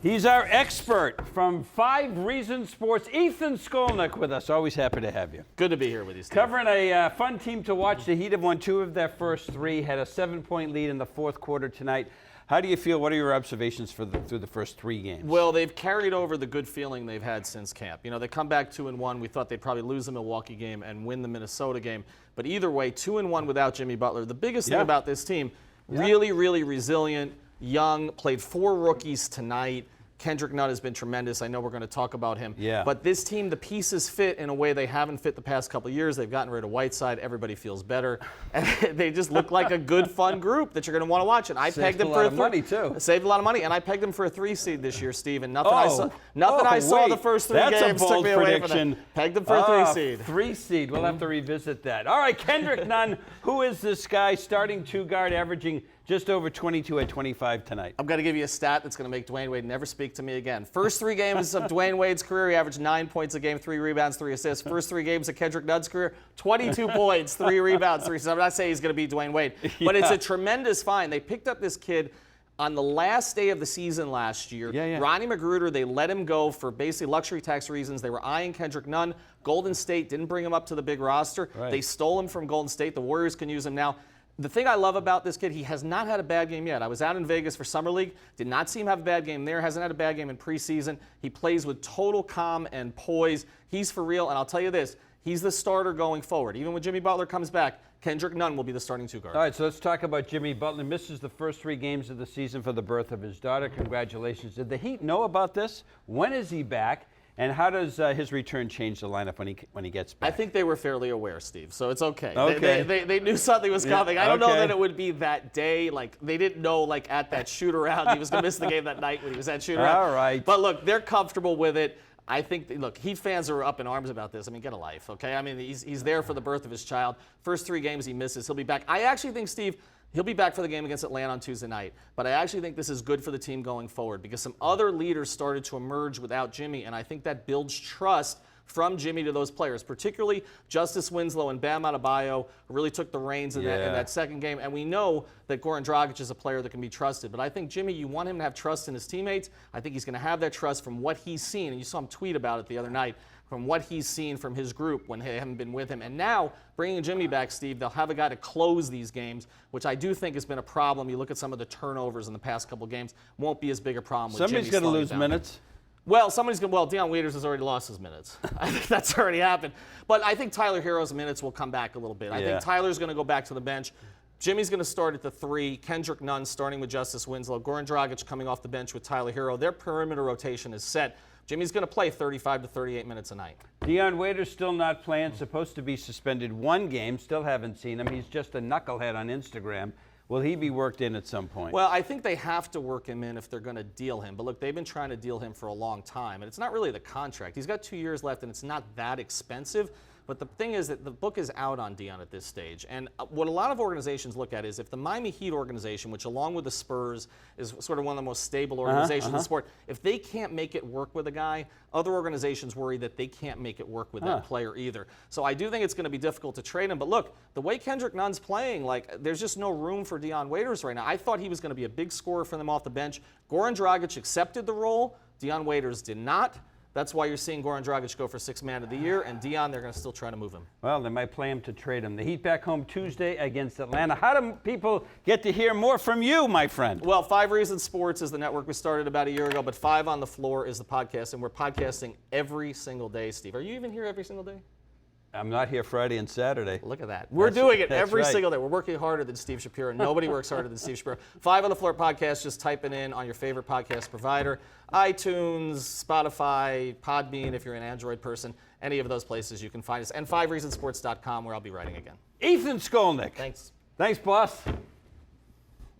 He's our expert from 5 Reasons Sports. Ethan Skolnick with us. Always happy to have you. Good to be here with you, Steve. Covering a fun team to watch. The Heat have won 2 of their first 3, had a 7-point lead in the fourth quarter tonight. How do you feel? What are your observations through the first 3 games? Well, they've carried over the good feeling they've had since camp. You know, they come back 2-1. We thought they'd probably lose the Milwaukee game and win the Minnesota game. But either way, 2-1 without Jimmy Butler. The biggest thing about this team, really, really resilient, young, played 4 rookies tonight. Kendrick Nunn has been tremendous. I know we're going to talk about him. Yeah. But this team, the pieces fit in a way they haven't fit the past couple of years. They've gotten rid of Whiteside. Everybody feels better. And they just look like a good, fun group that you're going to want to watch. And I pegged them for a 3. money, too. Saved a lot of money. And I pegged them for a 3 seed this year, Steve. And nothing I saw the first 3 games took me away from them. Pegged them for a 3 seed. 3 seed. We'll have to revisit that. All right, Kendrick Nunn. Who is this guy? Starting 2 guard, averaging just over 22 at 25 tonight. I'm going to give you a stat that's going to make Dwayne Wade never speak to me again. First 3 games of Dwayne Wade's career, he averaged 9 points a game, 3 rebounds, 3 assists. First 3 games of Kendrick Nunn's career, 22 points, 3 rebounds, 3 assists. I'm not saying he's going to be Dwayne Wade, but it's a tremendous find. They picked up this kid on the last day of the season last year. Ronnie Magruder, they let him go for basically luxury tax reasons. They were eyeing Kendrick Nunn. Golden State didn't bring him up to the big roster. Right. They stole him from Golden State. The Warriors can use him now. The thing I love about this kid, he has not had a bad game yet. I was out in Vegas for Summer League, did not see him have a bad game there, hasn't had a bad game in preseason. He plays with total calm and poise. He's for real, and I'll tell you this, he's the starter going forward. Even when Jimmy Butler comes back, Kendrick Nunn will be the starting 2 guard. All right, so let's talk about Jimmy Butler. Misses the first 3 games of the season for the birth of his daughter. Congratulations. Did the Heat know about this? When is he back? And how does his return change the lineup when he gets back? I think they were fairly aware, Steve, so it's okay. Okay. They knew something was coming. I don't know that it would be that day. Like, they didn't know, like, at that shoot-around he was going to miss the game that night when he was at shoot-around. All right. But, look, they're comfortable with it. I think, look, Heat fans are up in arms about this. I mean, get a life, okay? I mean, he's there for the birth of his child. First 3 games he misses, he'll be back. I actually think, Steve, he'll be back for the game against Atlanta on Tuesday night. But I actually think this is good for the team going forward because some other leaders started to emerge without Jimmy, and I think that builds trust from Jimmy to those players, particularly Justice Winslow and Bam Adebayo, who really took the reins in that second game. And we know that Goran Dragic is a player that can be trusted. But I think, Jimmy, you want him to have trust in his teammates. I think he's going to have that trust from what he's seen. And you saw him tweet about it the other night, from what he's seen from his group when they haven't been with him. And now, bringing Jimmy back, Steve, they'll have a guy to close these games, which I do think has been a problem. You look at some of the turnovers in the past couple games, won't be as big a problem with Somebody's going to lose minutes. Well, Deion Waiters has already lost his minutes. I think that's already happened. But I think Tyler Herro's minutes will come back a little bit. I think Tyler's going to go back to the bench. Jimmy's going to start at the 3. Kendrick Nunn starting with Justice Winslow. Goran Dragic coming off the bench with Tyler Herro. Their perimeter rotation is set. Jimmy's going to play 35 to 38 minutes a night. Deion Waiters still not playing, supposed to be suspended 1 game. Still haven't seen him. He's just a knucklehead on Instagram. Will he be worked in at some point? Well, I think they have to work him in if they're going to deal him. But look, they've been trying to deal him for a long time. And it's not really the contract. He's got 2 years left, and it's not that expensive. But the thing is that the book is out on Deion at this stage. And what a lot of organizations look at is if the Miami Heat organization, which along with the Spurs is sort of one of the most stable organizations in the sport, if they can't make it work with a guy, other organizations worry that they can't make it work with that player either. So I do think it's going to be difficult to trade him. But look, the way Kendrick Nunn's playing, like, there's just no room for Deion Waiters right now. I thought he was going to be a big scorer for them off the bench. Goran Dragic accepted the role. Deion Waiters did not. That's why you're seeing Goran Dragic go for 6th man of the year, and Deion, they're going to still try to move him. Well, they might play him to trade him. The Heat back home Tuesday against Atlanta. How do people get to hear more from you, my friend? Well, 5 Reasons Sports is the network we started about a year ago, but 5 on the Floor is the podcast, and we're podcasting every single day, Steve. Are you even here every single day? I'm not here Friday and Saturday. Look at that. We're doing it every single day. We're working harder than Steve Shapiro. Nobody works harder than Steve Shapiro. 5 on the Floor podcast, just type it in on your favorite podcast provider. iTunes, Spotify, Podbean if you're an Android person. Any of those places you can find us. And 5reasonsports.com where I'll be writing again. Ethan Skolnick. Thanks. Thanks, boss.